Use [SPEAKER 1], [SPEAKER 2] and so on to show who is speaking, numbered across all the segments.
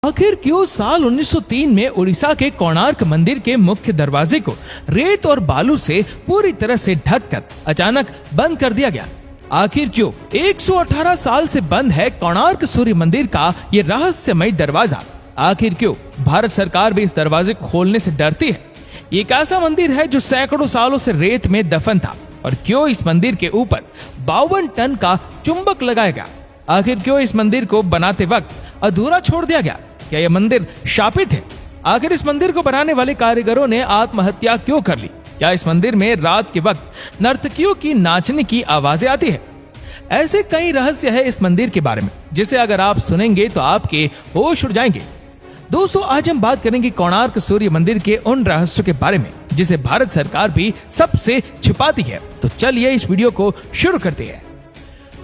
[SPEAKER 1] आखिर क्यों साल 1903 में उड़ीसा के कोणार्क मंदिर के मुख्य दरवाजे को रेत और बालू से पूरी तरह से ढककर अचानक बंद कर दिया गया? आखिर क्यों 118 साल से बंद है कोणार्क सूर्य मंदिर का ये रहस्यमय दरवाजा? आखिर क्यों भारत सरकार भी इस दरवाजे को खोलने से डरती है? ये एक ऐसा मंदिर है जो सैकड़ों सालों से रेत में दफन था, और क्यों इस मंदिर के ऊपर 52 टन का चुंबक लगाया गया? आखिर क्यों इस मंदिर को बनाते वक्त अधूरा छोड़ दिया गया? क्या यह मंदिर शापित है? आखिर इस मंदिर को बनाने वाले कारीगरों ने आत्महत्या क्यों कर ली? क्या इस मंदिर में रात के वक्त नर्तकियों की नाचने की आवाजें आती है? ऐसे कई रहस्य है इस मंदिर के बारे में, जिसे अगर आप सुनेंगे तो आपके होश उड़ जाएंगे। दोस्तों, आज हम बात करेंगे कोणार्क सूर्य मंदिर के उन रहस्यों के बारे में जिसे भारत सरकार भी सबसे छिपाती है। तो चलिए इस वीडियो को शुरू करते हैं।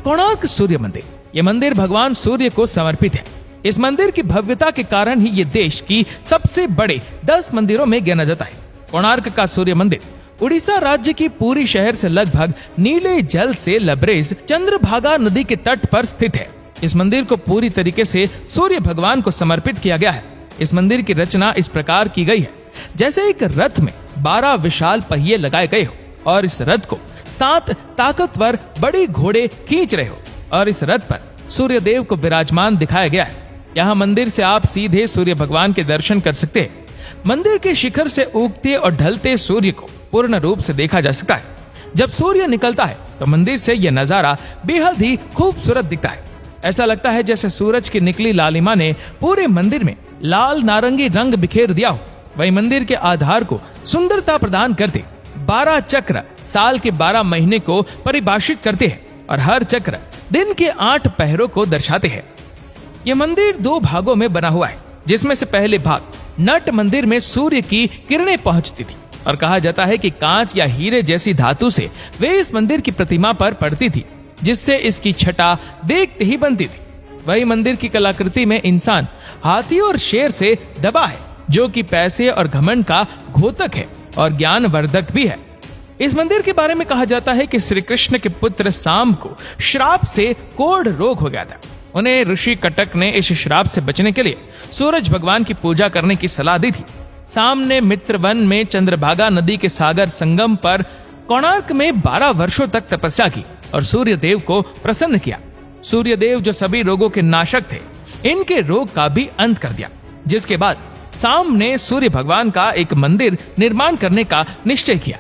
[SPEAKER 1] कोणार्क सूर्य मंदिर, यह मंदिर भगवान सूर्य को समर्पित है। इस मंदिर की भव्यता के कारण ही ये देश की सबसे बड़े 10 मंदिरों में गिना जाता है। कोणार्क का सूर्य मंदिर उड़ीसा राज्य की पुरी शहर से लगभग नीले जल से लबरेज चंद्रभागा नदी के तट पर स्थित है। इस मंदिर को पूरी तरीके से सूर्य भगवान को समर्पित किया गया है। इस मंदिर की रचना इस प्रकार की गई है जैसे एक रथ में 12 विशाल पहिए लगाए गए हो और इस रथ को 7 ताकतवर बड़े घोड़े खींच रहे हो, और इस रथ पर सूर्य देव को विराजमान दिखाया गया है। यहाँ मंदिर से आप सीधे सूर्य भगवान के दर्शन कर सकते हैं। मंदिर के शिखर से उगते और ढलते सूर्य को पूर्ण रूप से देखा जा सकता है। जब सूर्य निकलता है तो मंदिर से यह नजारा बेहद ही खूबसूरत दिखता है। ऐसा लगता है जैसे सूरज की निकली लालिमा ने पूरे मंदिर में लाल नारंगी रंग बिखेर दिया हो। वही मंदिर के आधार को सुंदरता प्रदान करते 12 चक्र साल के 12 महीने को परिभाषित करते हैं, और हर चक्र दिन के 8 पहरों को दर्शाते हैं। यह मंदिर 2 भागों में बना हुआ है, जिसमें से पहले भाग नट मंदिर में सूर्य की किरणें पहुंचती थी, और कहा जाता है कि कांच या हीरे जैसी धातु से वे इस मंदिर की प्रतिमा पर पड़ती थी, जिससे इसकी छटा देखते ही बनती थी। वही मंदिर की कलाकृति में इंसान हाथी और शेर से दबा है, जो कि पैसे और घमंड का घोतक है और ज्ञान वर्धक भी है। इस मंदिर के बारे में कहा जाता है कि श्री कृष्ण के पुत्र साम को श्राप से कोढ़ रोग हो गया था। उन्हें ऋषि कटक ने इस श्राप से बचने के लिए सूरज भगवान की पूजा करने की सलाह दी थी। साम ने मित्रवन में चंद्रभागा नदी के सागर संगम पर कोणार्क में 12 वर्षों तक तपस्या की और सूर्य देव को प्रसन्न किया। सूर्य देव जो सभी रोगों के नाशक थे, इनके रोग का भी अंत कर दिया, जिसके बाद साम ने सूर्य भगवान का एक मंदिर निर्माण करने का निश्चय किया।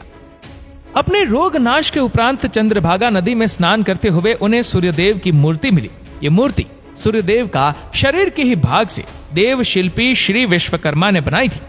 [SPEAKER 1] अपने रोग नाश के उपरांत चंद्रभागा नदी में स्नान करते हुए उन्हें सूर्यदेव की मूर्ति मिली। ये मूर्ति सूर्यदेव का शरीर के ही भाग से देव शिल्पी श्री विश्वकर्मा ने बनाई थी।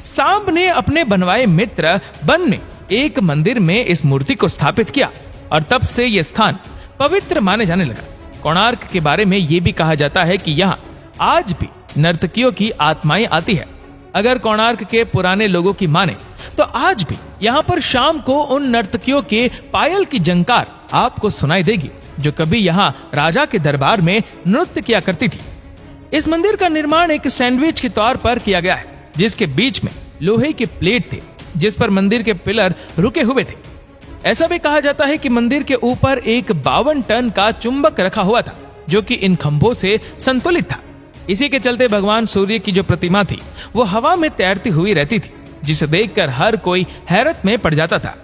[SPEAKER 1] सांब ने अपने बनवाए मित्र वन में एक मंदिर में इस मूर्ति को स्थापित किया, और तब से यह स्थान पवित्र माने जाने लगा। कोणार्क के बारे में यह भी कहा जाता है कि यहाँ आज भी नर्तकियों की आत्माएं आती है। अगर कोणार्क के पुराने लोगों की माने तो आज भी यहाँ पर शाम को उन नर्तकियों के पायल की झंकार आपको सुनाई देगी, जो कभी यहाँ राजा के दरबार में नृत्य किया करती थी। इस मंदिर का निर्माण एक सैंडविच के तौर पर किया गया है, जिसके बीच में लोहे की प्लेट थे, जिस पर मंदिर के पिलर रुके हुए थे। ऐसा भी कहा जाता है कि मंदिर के ऊपर एक 52 टन का चुंबक रखा हुआ था, जो कि इन खंभों से संतुलित था। इसी के चलते भगवान सूर्य की जो प्रतिमा थी वो हवा में तैरती हुई रहती थी, जिसे देखकर हर कोई हैरत में पड़ जाता था।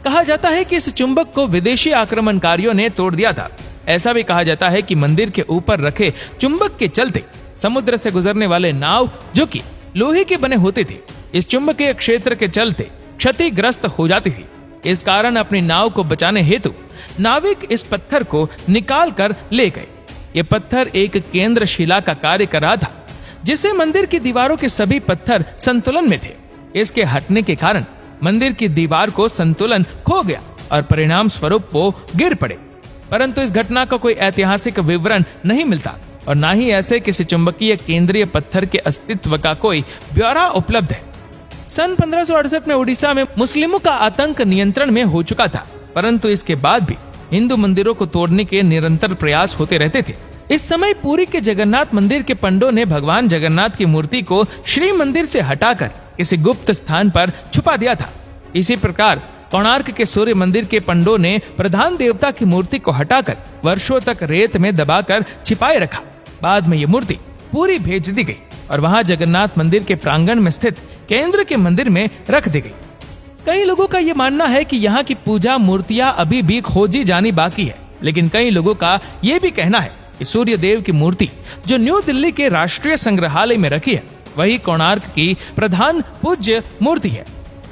[SPEAKER 1] कहा जाता है कि इस चुंबक को विदेशी आक्रमणकारियों ने तोड़ दिया था। ऐसा भी कहा जाता है कि मंदिर के ऊपर रखे चुंबक के चलते समुद्र से गुजरने वाले नाव, जो कि लोहे के बने होते थे, इस चुंबकीय क्षेत्र के चलते क्षतिग्रस्त हो जाती थी। इस कारण अपनी नाव को बचाने हेतु नाविक इस पत्थर को निकाल कर ले गए। ये पत्थर एक केंद्र शिला का कार्य कर रहा था, जिससे मंदिर की दीवारों के सभी पत्थर संतुलन में थे। इसके हटने के कारण मंदिर की दीवार को संतुलन खो गया और परिणाम स्वरूप वो गिर पड़े। परंतु इस घटना का कोई ऐतिहासिक विवरण नहीं मिलता, और न ही ऐसे किसी चुंबकीय केंद्रीय पत्थर के अस्तित्व का कोई ब्यौरा उपलब्ध है। सन 1568 में उड़ीसा में मुस्लिमों का आतंक नियंत्रण में हो चुका था, परंतु इसके बाद भी हिंदू मंदिरों को तोड़ने के निरंतर प्रयास होते रहते थे। इस समय पुरी के जगन्नाथ मंदिर के पंडों ने भगवान जगन्नाथ की मूर्ति को श्री मंदिर से हटाकर किसी गुप्त स्थान पर छुपा दिया था। इसी प्रकार कोणार्क के सूर्य मंदिर के पंडों ने प्रधान देवता की मूर्ति को हटाकर वर्षों तक रेत में दबाकर छिपाए रखा। बाद में ये मूर्ति पूरी भेज दी गई और वहां जगन्नाथ मंदिर के प्रांगण में स्थित केंद्र के मंदिर में रख दी गई। कई लोगों का ये मानना है कि यहाँ की पूजा मूर्तियां अभी भी खोजी जानी बाकी है, लेकिन कई लोगों का ये भी कहना है कि सूर्य देव की मूर्ति जो न्यू दिल्ली के राष्ट्रीय संग्रहालय में रखी है वही कोणार्क की प्रधान पूज्य मूर्ति है।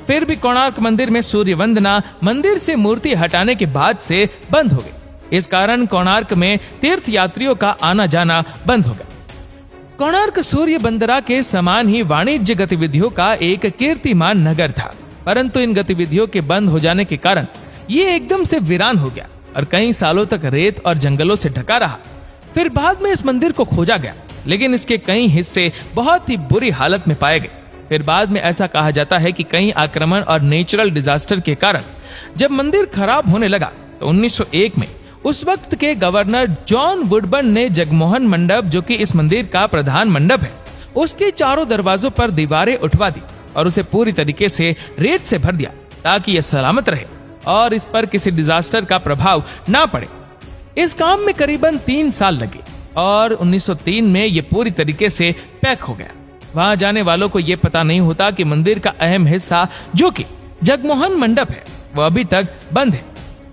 [SPEAKER 1] फिर भी कोणार्क मंदिर में सूर्य वंदना मंदिर से मूर्ति हटाने के बाद से बंद हो गई। इस कारण कोणार्क में तीर्थ यात्रियों का आना जाना बंद हो गया। कोणार्क सूर्य बंदरा के समान ही वाणिज्य गतिविधियों का एक कीर्तिमान नगर था, परंतु इन गतिविधियों के बंद हो जाने के कारण ये एकदम से वीरान हो गया और कई सालों तक रेत और जंगलों से ढका रहा। फिर बाद में इस मंदिर को खोजा गया, लेकिन इसके कई हिस्से बहुत ही बुरी हालत में पाए गए। फिर बाद में ऐसा कहा जाता है कि कई आक्रमण और नेचुरल डिजास्टर के कारण जब मंदिर खराब होने लगा तो 1901 में उस वक्त के गवर्नर जॉन वुडबर्न ने जगमोहन मंडप, जो कि इस मंदिर का प्रधान मंडप है, उसके चारों दरवाजों पर दीवारें उठवा दी और उसे पूरी तरीके से रेत से भर दिया ताकि यह सलामत रहे और इस पर किसी डिजास्टर का प्रभाव ना पड़े। इस काम में करीबन 3 साल लगे और 1903 में यह पूरी तरीके से पैक हो गया। वहां जाने वालों को यह पता नहीं होता कि मंदिर का अहम हिस्सा जो कि जगमोहन मंडप है वह अभी तक बंद है।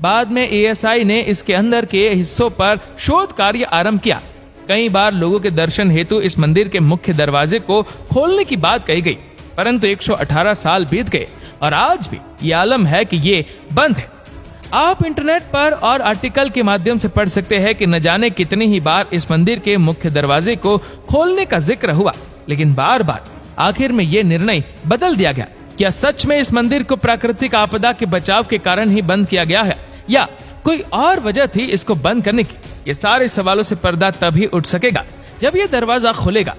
[SPEAKER 1] बाद में ASI ने इसके अंदर के हिस्सों पर शोध कार्य आरंभ किया। कई बार लोगों के दर्शन हेतु इस मंदिर के मुख्य दरवाजे को खोलने की बात कही गई, परंतु 118 साल बीत गए और आज भी ये आलम है कि ये बंद है। आप इंटरनेट पर और आर्टिकल के माध्यम से पढ़ सकते हैं कि न जाने कितनी ही बार इस मंदिर के मुख्य दरवाजे को खोलने का जिक्र हुआ, लेकिन बार बार आखिर में ये निर्णय बदल दिया गया। क्या सच में इस मंदिर को प्राकृतिक आपदा के बचाव के कारण ही बंद किया गया है या कोई और वजह थी इसको बंद करने की? ये सारे सवालों से पर्दा तभी उठ सकेगा जब ये दरवाजा खुलेगा।